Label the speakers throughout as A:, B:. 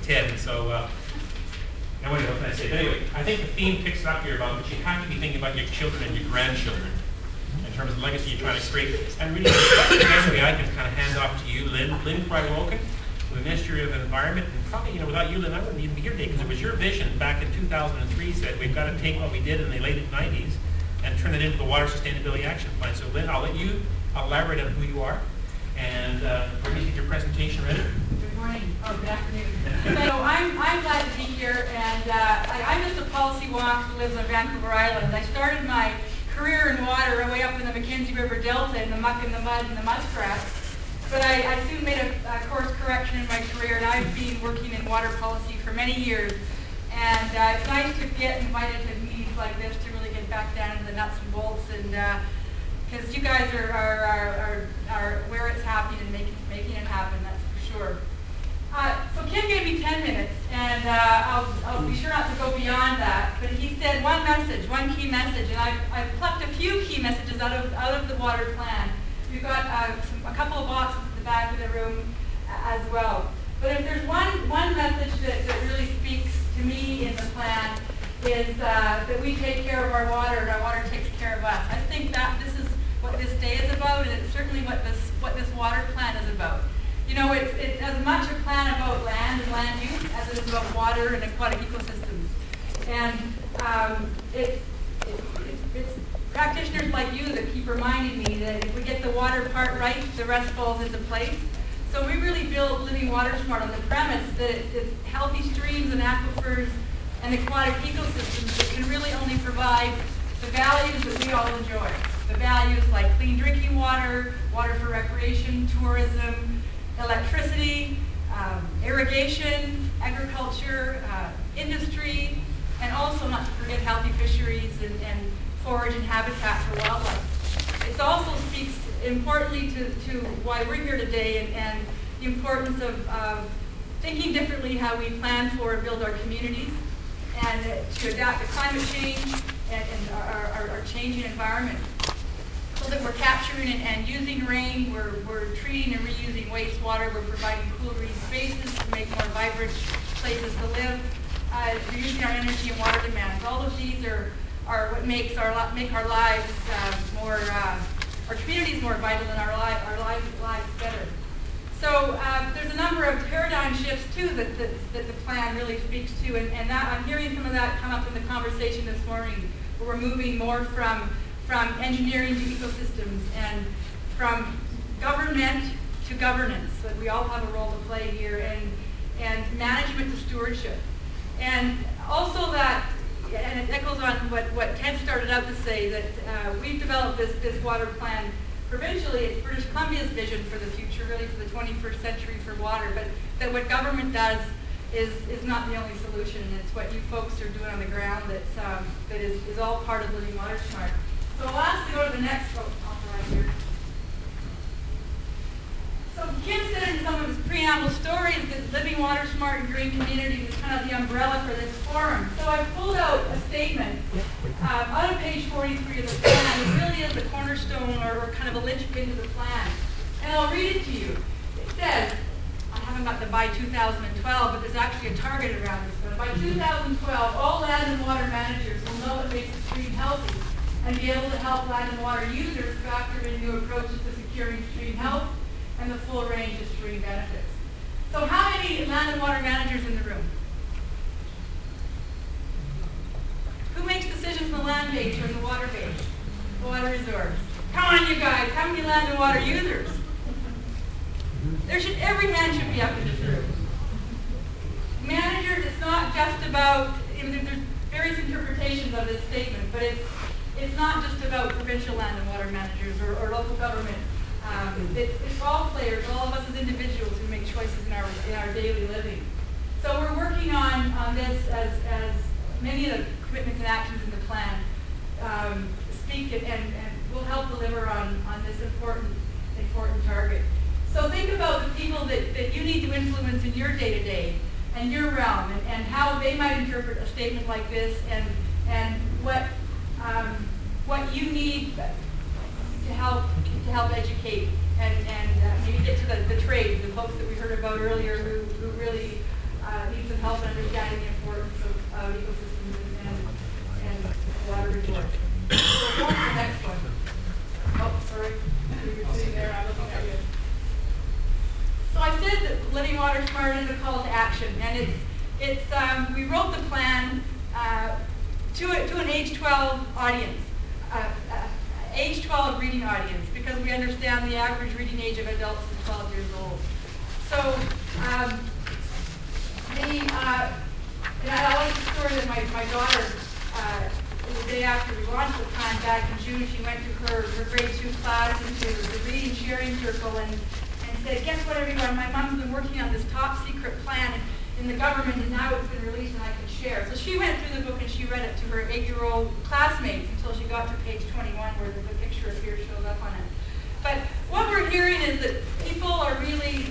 A: 10. So, what can I say? But anyway, I think the theme picks up here about that you have to be thinking about your children and your grandchildren in terms of legacy you're trying to create. And really, basically, I can kind of hand off to you, Lynn Kriwoken, the Ministry of Environment. And probably, without you, Lynn, I wouldn't even be here today, because it was your vision back in 2003 said we've got to take what we did in the late 90s and turn it into the Water Sustainability Action Plan. So, Lynn, I'll let you elaborate on who you are. And we're going to get your presentation ready.
B: Good morning. Oh, good afternoon. So I'm glad to be here, and I'm just a policy wonk who lives on Vancouver Island. I started my career in water way up in the Mackenzie River Delta in the muck and the mud and the muskrats. But I soon made a course correction in my career, and I've been working in water policy for many years. And it's nice to get invited to meetings like this to really get back down to the nuts and bolts, and because you guys are where it's happening and making it happen, that's for sure. So Kim gave me 10 minutes, and I'll be sure not to go beyond that. But he said one key message, and I've plucked a few key messages out of the water plan. We've got a couple of boxes at the back of the room as well. But if there's one message that really speaks to me in the plan, is that we take care of our water and our water takes care of us. I think that this is what this day is about, and it's certainly what this water plan is about. It's as much a plan about land and land use as it is about water and aquatic ecosystems. And it's practitioners like you that keep reminding me that if we get the water part right, the rest falls into place. So we really build Living Water Smart on the premise that it's healthy streams and aquifers and aquatic ecosystems that can really only provide the values that we all enjoy. The values like clean drinking water, water for recreation, tourism, electricity, irrigation, agriculture, industry, and also not to forget healthy fisheries and forage and habitat for wildlife. It also speaks importantly to why we're here today and the importance of thinking differently how we plan for and build our communities, and to adapt to climate change and our changing environment. So that we're capturing and using rain, we're treating and reusing wastewater, we're providing cool green spaces to make more vibrant places to live, reducing our energy and water demands. All of these are what make our lives more, our communities more vital and our lives better. So there's a number of paradigm shifts too that the plan really speaks to, and that I'm hearing some of that come up in the conversation this morning, where we're moving more from engineering to ecosystems and from government to governance. So we all have a role to play here, and management to stewardship. And also that, and it echoes on what Ted started out to say, that we've developed this water plan provincially. It's British Columbia's vision for the future, really for the 21st century for water, but that what government does is not the only solution. It's what you folks are doing on the ground that is all part of Living Water Smart. So I'll ask to go to the next right here. So Kim said in some of his preamble stories that Living Water Smart and Green Community was kind of the umbrella for this forum. So I pulled out a statement out of page 43 of the plan. It really is the cornerstone or kind of a linchpin to the plan. And I'll read it to you. It says, I haven't got the by 2012, but there's actually a target around this one. By 2012, all land and water managers will know what makes a stream healthy and be able to help land and water users factor in new approaches to securing stream health and the full range of stream benefits. So how many land and water managers in the room? Who makes decisions on the land base or in the water base? The water resource. Come on, you guys. How many land and water users? Every hand should be up in this room. Managers, it's not just about, there's various interpretations of this statement, but it's not just about provincial land and water managers or local government. It's all players, all of us as individuals who make choices in our daily living. So we're working on this as many of the commitments and actions in the plan speak and will help deliver on this important target. So think about the people that you need to influence in your day-to-day and your realm, and how they might interpret a statement like this, and what you need to help educate and maybe get to the trades, the folks that we heard about earlier who really need action. And we wrote the plan to an age 12 audience, age 12 reading audience, because we understand the average reading age of adults is 12 years old. So and I like the story that my daughter, the day after we launched the plan back in June, she went to her grade 2 class into the reading sharing circle and said, guess what everyone, my mom's been working on this top secret plan in the government and now it's been released and I can share. So she went through the book and she read it to her 8-year-old classmates until she got to page 21 where the picture of here shows up on it. But what we're hearing is that people are really,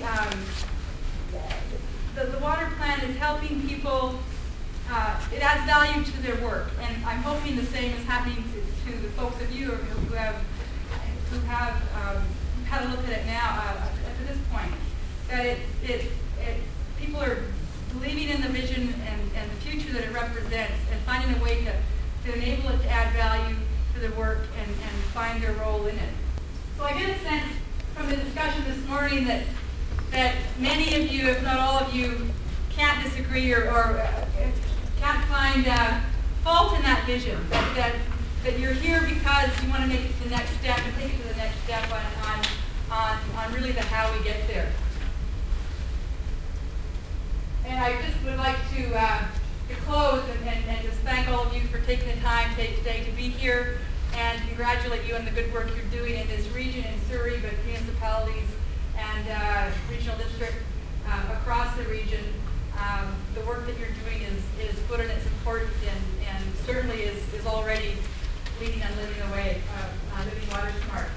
B: the water plan is helping people, it adds value to their work. And I'm hoping the same is happening to the folks of you who have had a look at it now up to this point. That people are believing in the vision and the future that it represents and finding a way to enable it to add value to their work and find their role in it. So I get a sense from the discussion this morning that many of you, if not all of you, can't disagree or can't find fault in that vision. That you're here because you want to make it to the next step and take it to the next step on really the how we get there. And I just would like to close and just thank all of you for taking the time today to be here and congratulate you on the good work you're doing in this region in Surrey, but municipalities and regional districts across the region. The work that you're doing is good and it's important and certainly is already leading and living the way, living water smart.